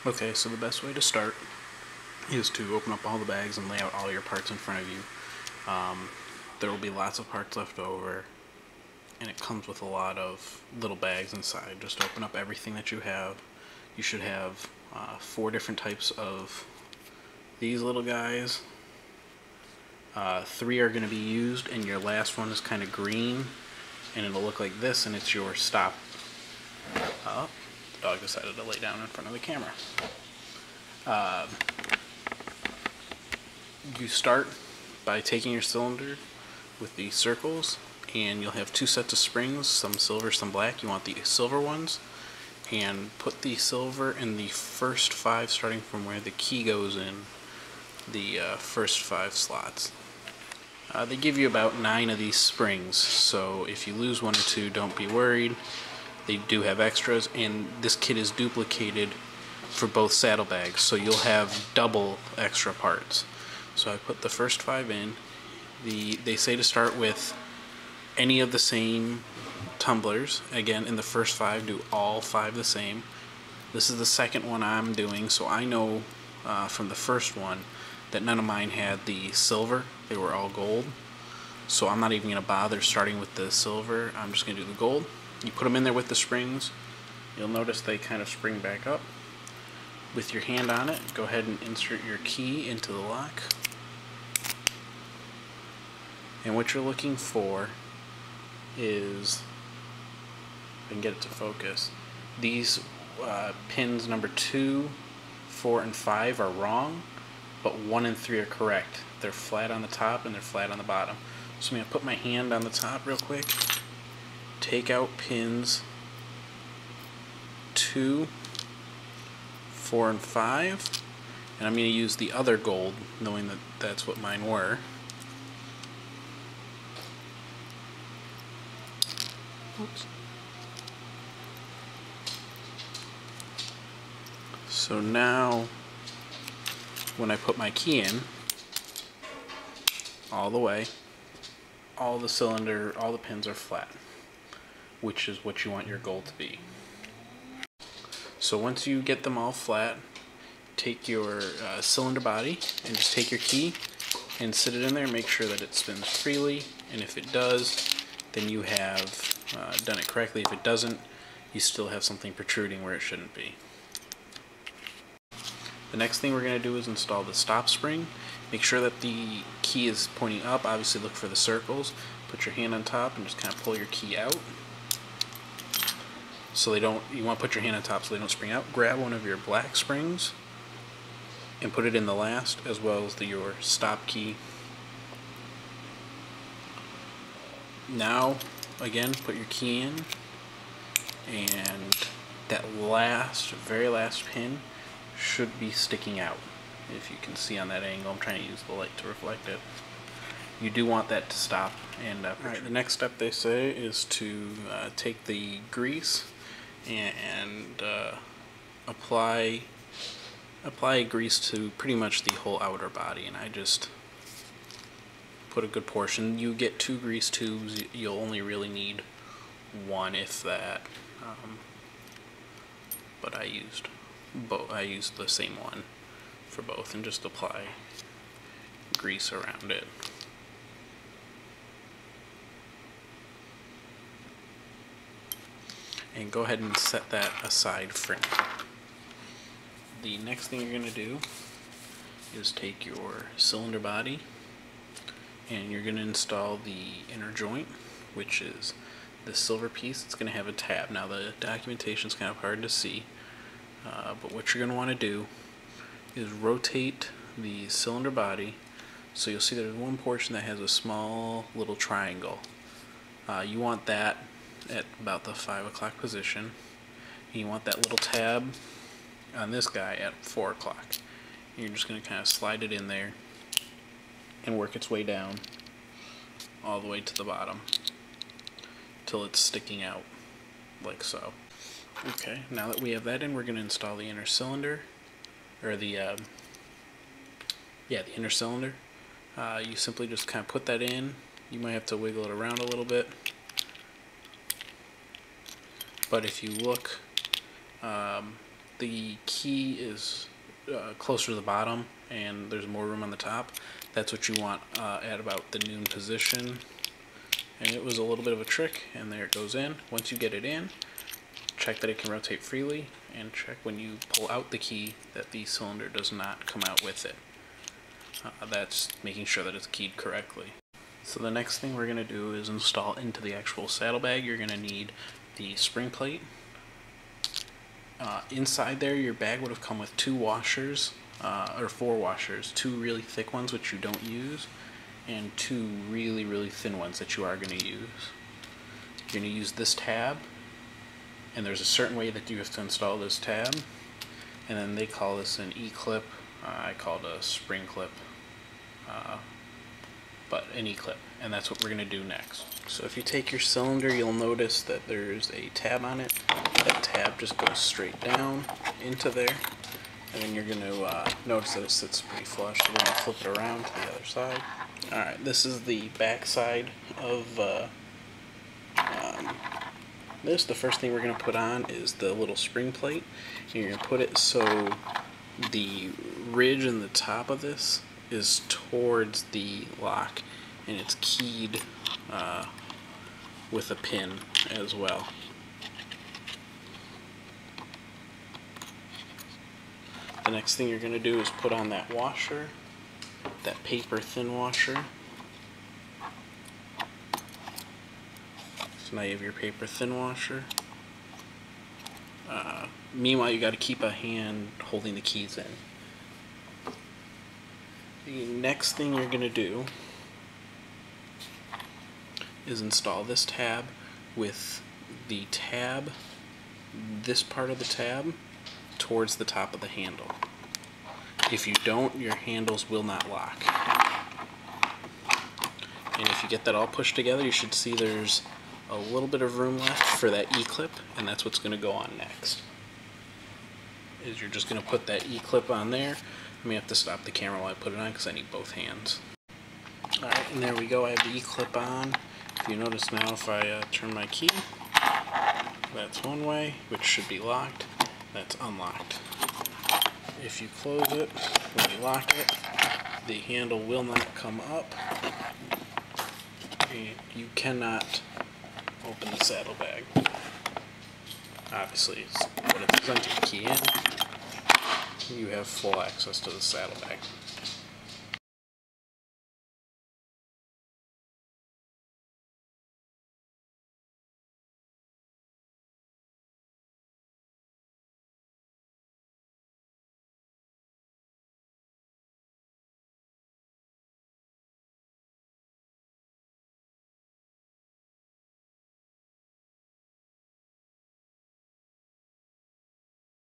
Okay, so the best way to start is to open up all the bags and lay out all your parts in front of you. There will be lots of parts left over, and it comes with a lot of little bags inside. Just open up everything that you have. You should have 4 different types of these little guys. 3 are going to be used, and your last one is kind of green, and it'll look like this, and it's your stop. The dog decided to lay down in front of the camera. You start by taking your cylinder with the circles, and you'll have 2 sets of springs, some silver, some black. You want the silver ones, and put the silver in the first 5, starting from where the key goes in the first 5 slots. They give you about 9 of these springs, so if you lose 1 or 2, don't be worried. They do have extras, and this kit is duplicated for both saddlebags, so you'll have double extra parts. So I put the first 5 in. They say to start with any of the same tumblers. Again, in the first 5, do all 5 the same. This is the second one I'm doing, so I know from the first one that none of mine had the silver. They were all gold. So I'm not even going to bother starting with the silver. I'm just going to do the gold. You put them in there with the springs. You'll notice they kind of spring back up. With your hand on it, go ahead and insert your key into the lock. And what you're looking for is, if I can get it to focus, these pins number 2, 4, and 5 are wrong, but 1 and 3 are correct. They're flat on the top and they're flat on the bottom. So I'm going to put my hand on the top real quick, take out pins 2, 4, and 5, and I'm going to use the other gold, knowing that that's what mine were. Oops. So now, when I put my key in, all the way, all the pins are flat, which is what you want your gold to be. So once you get them all flat, take your cylinder body and just take your key and sit it in there. Make sure that it spins freely, and if it does, then you have done it correctly. If it doesn't, you still have something protruding where it shouldn't be. The next thing we're going to do is install the stop spring. Make sure that the key is pointing up. Obviously look for the circles. Put your hand on top and just kind of pull your key out. So they don't, you want to put your hand on top so they don't spring out. Grab one of your black springs and put it in the last, as well as your stop key. Now, again, put your key in, and that very last pin should be sticking out. If you can see on that angle, I'm trying to use the light to reflect it. You do want that to stop. And alright, the next step, they say, is to take the grease and apply grease to pretty much the whole outer body, and I just put a good portion. You get 2 grease tubes. You'll only really need 1, if that. But I used the same one for both, and just apply grease around it. And go ahead and set that aside for now. The next thing you're going to do is take your cylinder body and you're going to install the inner joint, which is the silver piece. It's going to have a tab. Now the documentation is kind of hard to see, but what you're going to want to do is rotate the cylinder body so you'll see there's one portion that has a small little triangle. You want that at about the 5 o'clock position, and you want that little tab on this guy at 4 o'clock. You're just going to kind of slide it in there and work its way down all the way to the bottom till it's sticking out like so. Okay, now that we have that in, we're going to install the inner cylinder, or the inner cylinder. You simply just kind of put that in. You might have to wiggle it around a little bit, but if you look, the key is closer to the bottom and there's more room on the top, that's what you want at about the noon position. And it was a little bit of a trick, and there it goes in. Once you get it in, check that it can rotate freely, and check when you pull out the key that the cylinder does not come out with it. That's making sure that it's keyed correctly. So the next thing we're going to do is install into the actual saddlebag. You're going to need the spring plate. Inside there, your bag would have come with 2 washers, or 4 washers, 2 really thick ones which you don't use, and 2 really, really thin ones that you are going to use. You're going to use this tab, and there's a certain way that you have to install this tab, and then they call this an E-clip. I call it a spring clip, but an E-clip, and that's what we're going to do next. So if you take your cylinder, you'll notice that there's a tab on it. That tab just goes straight down into there, and then you're going to notice that it sits pretty flush, so we're going to flip it around to the other side. Alright, this is the back side of this. The first thing we're going to put on is the little spring plate. And you're going to put it so the ridge in the top of this is towards the lock, and it's keyed with a pin as well. The next thing you're going to do is put on that washer, that paper thin washer. So now you have your paper thin washer. Meanwhile, you got to keep a hand holding the keys in. The next thing you're going to do is install this tab with the tab, this part of the tab, towards the top of the handle. If you don't, your handles will not lock. And if you get that all pushed together, you should see there's a little bit of room left for that E-clip, and that's what's going to go on next. Is you're just going to put that E-clip on there. I may have to stop the camera while I put it on because I need both hands. Alright, and there we go. I have the E-clip on. If you notice now, if I turn my key, that's one way, which should be locked. That's unlocked. If you close it, when you lock it, the handle will not come up. And you cannot open the saddlebag. Obviously, but if you enter the key in, you have full access to the saddlebag.